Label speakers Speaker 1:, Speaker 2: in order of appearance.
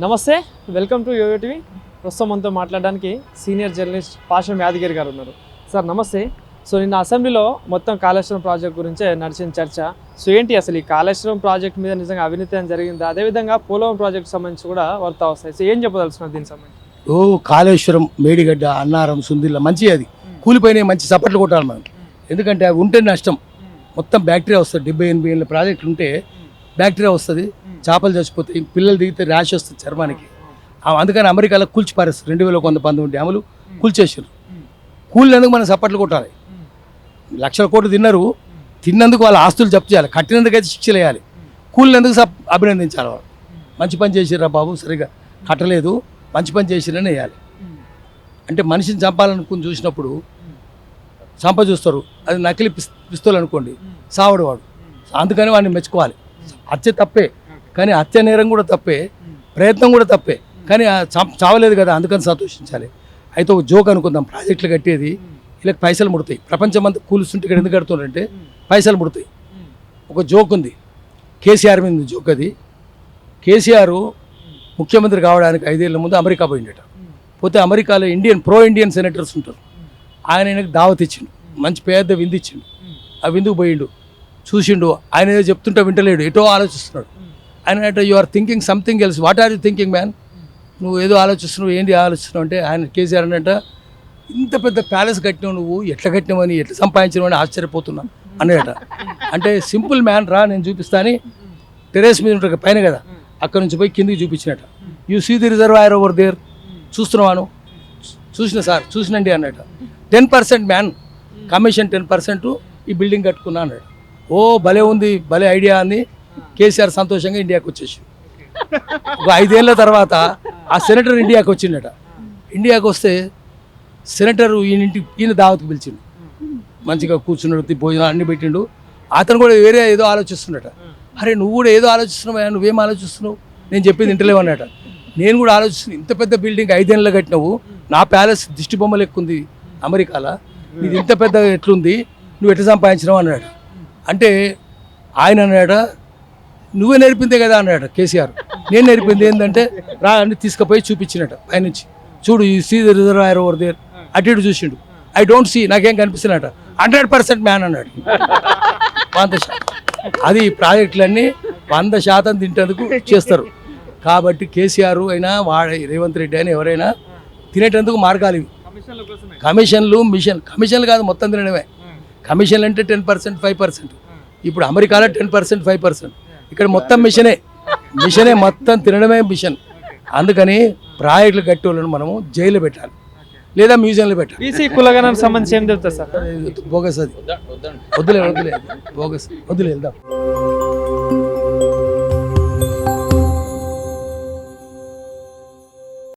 Speaker 1: నమస్తే, welcome to yo-yo TV. ప్రస్తుతం మనతో మాట్లాడడానికి సీనియర్ జర్నలిస్ట్ పాషం యాదగిరి గారు ఉన్నారు. సార్ నమస్తే. సో నిన్న అసెంబ్లీలో మొత్తం కాళేశ్వరం ప్రాజెక్ట్ గురించే నడిచిన చర్చ. సో ఏంటి అసలు ఈ కాళేశ్వరం ప్రాజెక్ట్ మీద నిజంగా అవినీతి అని జరిగిందా? అదేవిధంగా పోలవరం ప్రాజెక్ట్ సంబంధించి కూడా వార్తా వస్తాయి. సో ఏం చెప్పదలుచుకున్నారు దీనికి సంబంధించి?
Speaker 2: కాళేశ్వరం, మేడిగడ్డ, అన్నారం, సుందిల్ల మంచి అది కూలిపోయినాయి, మంచి సపోర్ట్లు కొట్టాలి మనం. ఎందుకంటే అవి ఉంటే నష్టం, మొత్తం బ్యాక్టీరియా వస్తుంది. 70-80 ఏళ్ళ ప్రాజెక్టులు ఉంటే బ్యాక్టీరియా వస్తుంది, చేపలు చచ్చిపోతాయి, పిల్లలు దిగితే ర్యాష్ వస్తుంది చర్మానికి. అందుకని అమెరికాలో కూల్చిపారేస్తారు. 2119 డ్యాములు కూల్చేసారు. కూలినందుకు మనం సపోర్ట్లు కొట్టాలి. లక్షల కోట్లు తిన్నారు, తిన్నందుకు వాళ్ళ ఆస్తులు జప్తు చేయాలి, కట్టినందుకైతే శిక్షలు వేయాలి. కూలినందుకు అభినందించాలి. వాళ్ళు మంచి పని చేసిర్రా బాబు, సరిగా కట్టలేదు, మంచి పని చేసిరని వేయాలి. అంటే మనిషిని చంపాలనుకుని చూసినప్పుడు చంప చూస్తారు, అది నకిలీ పిస్తోల్ అనుకోండి, సావడు వాడు. అందుకని వాడిని మెచ్చుకోవాలి. హత్య తప్పే, కానీ హత్య నేరం కూడా తప్పే, ప్రయత్నం కూడా తప్పే, కానీ చావలేదు కదా, అందుకని సంతోషించాలి. అయితే ఒక జోక్ అనుకుందాం, ప్రాజెక్టులు కట్టేది వీళ్ళకి పైసలు ముడతాయి. ప్రపంచమంతా కూలుస్తుంటే ఇక్కడ ఎందుకు కడుతున్నారంటే పైసలు ముడతాయి. ఒక జోక్ ఉంది, కేసీఆర్ మీద జోక్. అది కేసీఆర్ ముఖ్యమంత్రి కావడానికి 5 ఏళ్ల ముందు అమెరికా పోయిండట. పోతే అమెరికాలో ప్రో ఇండియన్ సెనేటర్స్ ఉంటారు. ఆయనకు దావత్ ఇచ్చిండు, మంచి పెద్ద విందు ఇచ్చిండు. ఆ విందుకు పోయిండు, చూసిండు. ఆయన ఏదో చెప్తుంటే వింటలేడు, ఎటో ఆలోచిస్తున్నాడు. ఆయన అంటే you are thinking something else, what are you thinking man, నువ్వు ఏదో ఆలోచిస్తున్నావు, ఏంటి ఆలోచిస్తున్నావు అంటే, ఆయన కేసీఆర్ అంటే, ఇంత పెద్ద ప్యాలెస్ కట్టినావు, నువ్వు ఎట్లా కట్టినావని, ఎట్లా సంపాదించినావు అని ఆశ్చర్యపోతున్నా అన్నట. అంటే సింపుల్ మ్యాన్ రా, నేను చూపిస్తా అని టెరెస్ మీద ఉంటారు పైన కదా, అక్కడ నుంచి పోయి కిందికి చూపించినట. You see the reservoir over there, చూస్తున్నావాను? చూసిన సార్, చూసినండి అన్నట. 10% మ్యాన్ కమిషన్, 10% ఈ బిల్డింగ్ కట్టుకున్నా అన్నాడు. ఓ భలే ఉంది, భలే ఐడియా అని కేసీఆర్ సంతోషంగా ఇండియాకి వచ్చేసి, ఒక 5 ఏళ్ళ తర్వాత ఆ సెనేటర్ ఇండియాకి వచ్చిండట. ఇండియాకి వస్తే సెనేటర్ ఈయన దావత్కి పిలిచిండు, మంచిగా కూర్చున్నాడు, భోజనాలు అన్ని పెట్టిండు. అతను కూడా వేరే ఏదో ఆలోచిస్తున్నట. అరే నువ్వు కూడా ఏదో ఆలోచిస్తున్నావు, నువ్వేం ఆలోచిస్తున్నావు, నేను చెప్పింది ఇంటలేవు అన్నట. నేను కూడా ఆలోచిస్తున్నాను, ఇంత పెద్ద బిల్డింగ్ 5 ఏళ్ళలో కట్టినావు, నా ప్యాలెస్ దిష్టి బొమ్మలు ఎక్కుంది అమెరికాలో, ఇది ఇంత పెద్ద ఎట్లుంది, నువ్వు ఎట్లా సంపాదించినావు అన్నాడు. అంటే ఆయన అన్నాడ, నువ్వే నేర్పిందే కదా అన్నాడు కేసీఆర్. నేను నేర్పింది ఏంటంటే, రా అన్ని తీసుకుపోయి చూపించినట పైనుంచి, చూడు ఈ see the reservoir over there, అటు ఇటు చూసిండు. ఐ డోంట్ సీ, నాకేం కనిపిస్తున్నట. 100% మ్యాన్ అన్నాడు. 100%. అది ప్రాజెక్టులన్నీ 100% తింటేందుకు చేస్తారు. కాబట్టి కేసీఆర్ అయినా రేవంత్ రెడ్డి అయినా ఎవరైనా తినేటందుకు మార్గాలు ఇవి. కమిషన్లు కాదు, మొత్తం తినడమే. కమిషన్లు అంటే 10%, 5%. ఇప్పుడు అమెరికాలో 10%, 5%. ఇక్కడ మొత్తం మిషనే మొత్తం తినడమే మిషన్. అందుకని ప్రాజెక్టులు కట్టే వాళ్ళని మనము జైల్లో పెట్టాలి, లేదా మ్యూజియంలో పెట్టాలి.
Speaker 1: బీసీ కులగణానికి సంబంధించి ఏం చెప్తారు సార్?
Speaker 2: బోగస్ అది, వద్దులే బోగస్, వద్దులే వెళ్దాం.